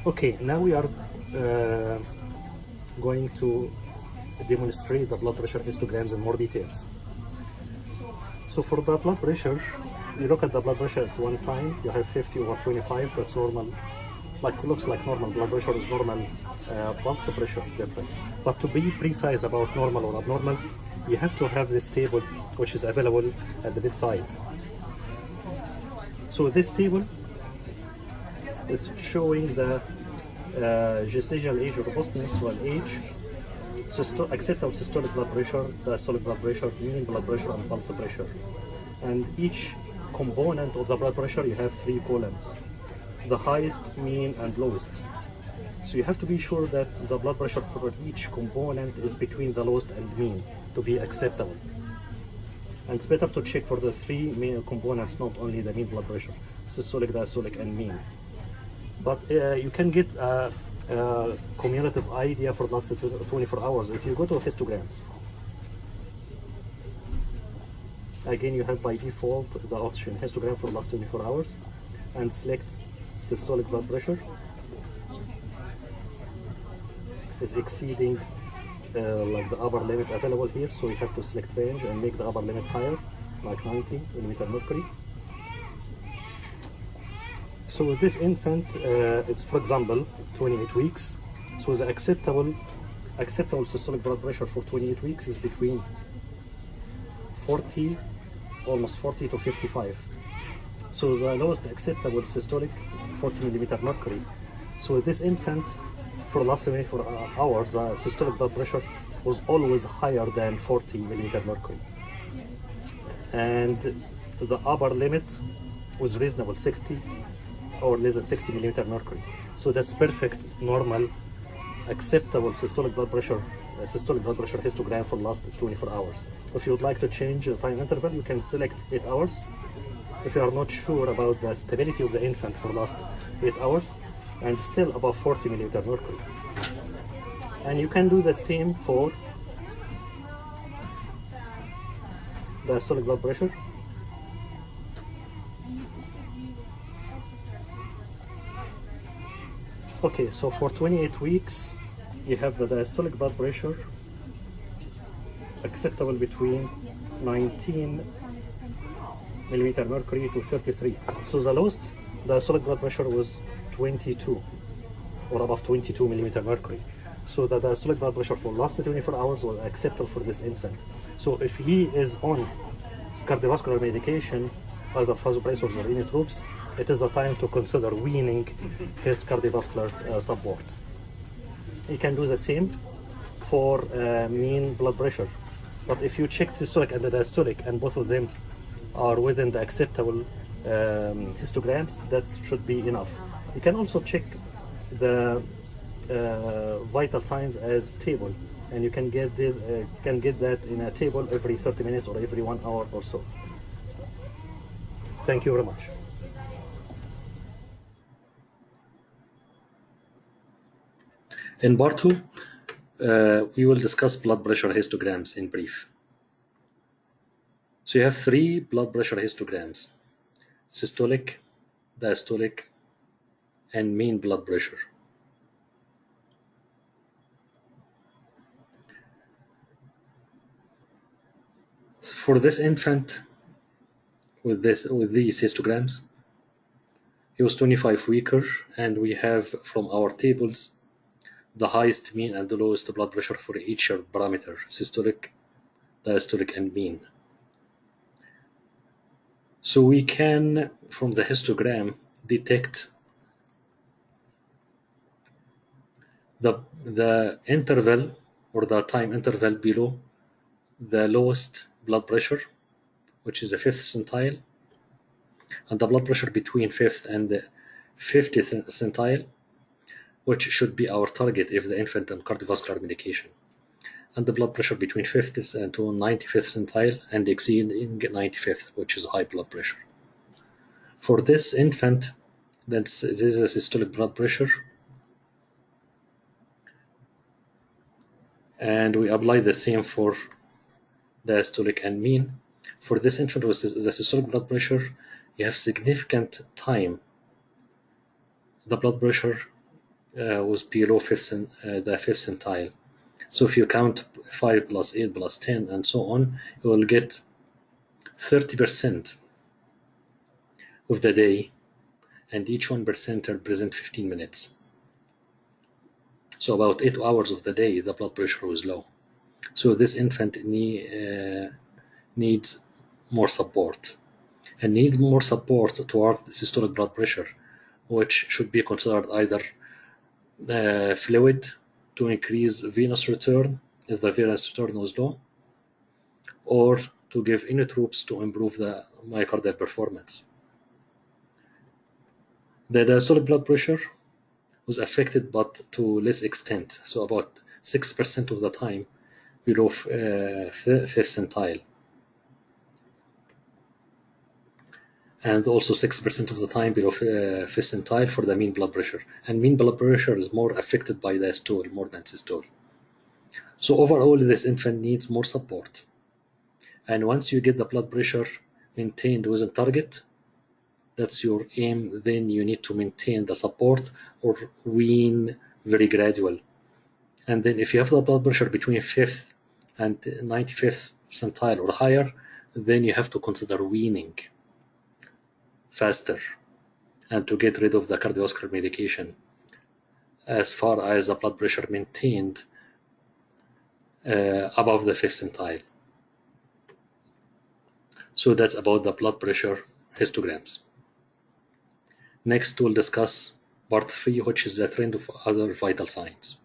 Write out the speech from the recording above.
Okay, now we are going to demonstrate the blood pressure histograms in more details. So for the blood pressure, you look at the blood pressure at one time, you have 50 over 25, that's normal, looks like normal. Blood pressure is normal pulse pressure difference. But to be precise about normal or abnormal, you have to have this table which is available at the bedside. So this table is showing the gestational age or post-menstrual age, acceptable systolic blood pressure, diastolic blood pressure, mean blood pressure, and pulse pressure. And each component of the blood pressure, you have 3 columns: the highest, mean, and lowest. So you have to be sure that the blood pressure for each component is between the lowest and mean to be acceptable. And it's better to check for the 3 main components, not only the mean blood pressure, systolic, diastolic, and mean. But you can get a cumulative idea for the last 24 hours if you go to histograms. Again, you have by default the option histogram for the last 24 hours and select systolic blood pressure is exceeding like the upper limit available here, so you have to select range and make the upper limit higher, like 90 millimeter mercury. So this infant is, for example, 28 weeks. So the acceptable systolic blood pressure for 28 weeks is between 40, almost 40 to 55. So the lowest acceptable systolic, 40 millimeter mercury. So this infant, for the last 24 hours, the systolic blood pressure was always higher than 40 millimeter mercury. And the upper limit was reasonable, 60 or less than 60 millimeter mercury. So that's perfect, normal, acceptable systolic blood pressure histogram for the last 24 hours. If you would like to change the time interval, you can select 8 hours. If you are not sure about the stability of the infant for the last 8 hours, and still above 40 millimeter mercury. And you can do the same for the diastolic blood pressure. Okay, so for 28 weeks, you have the diastolic blood pressure acceptable between 19 millimeter mercury to 33. So the lowest diastolic blood pressure was 22 or above 22 millimeter mercury. So the diastolic blood pressure for the last 24 hours was acceptable for this infant. So if he is on cardiovascular medication, either vasopressors or inotropes, it is a time to consider weaning his cardiovascular support. You can do the same for mean blood pressure. But if you check the systolic and the diastolic, and both of them are within the acceptable histograms, that should be enough. You can also check the vital signs as table, and you can get that in a table every 30 minutes or every 1 hour or so. Thank you very much. In part 2, we will discuss blood pressure histograms in brief. So you have 3 blood pressure histograms: systolic, diastolic, and mean blood pressure. For this infant with these histograms, he was 25 weeker, and we have from our tables the highest, mean, and the lowest blood pressure for each parameter: systolic, diastolic, and mean. So we can, from the histogram, detect the interval or the time interval below the lowest blood pressure, which is the 5th centile, and the blood pressure between 5th and the 50th centile, which should be our target if the infant on cardiovascular medication, and the blood pressure between 5th and to 95th centile and exceeding 95th, which is high blood pressure. For this infant, this is a systolic blood pressure, and we apply the same for diastolic and mean. For this infant with the systolic blood pressure, you have significant time. The blood pressure was below the fifth centile. So if you count 5 plus 8 plus 10 and so on, you will get 30% of the day, and each 1% represent 15 minutes. So about 8 hours of the day, the blood pressure was low. So this infant needs more support, and needs more support toward the systolic blood pressure, which should be considered either fluid to increase venous return if the venous return was low, or to give inotropes to improve the myocardial performance. The diastolic blood pressure was affected, but to less extent, so about 6% of the time below fifth centile, and also 6% of the time below fifth centile for the mean blood pressure. And mean blood pressure is more affected by diastole more than systole. So overall, this infant needs more support. And once you get the blood pressure maintained within target, that's your aim, then you need to maintain the support or wean very gradual. And then if you have the blood pressure between 5th and 95th centile or higher, then you have to consider weaning faster and to get rid of the cardiovascular medication as far as the blood pressure maintained above the 5th centile. So that's about the blood pressure histograms. Next, we'll discuss part 3, which is the trend of other vital signs.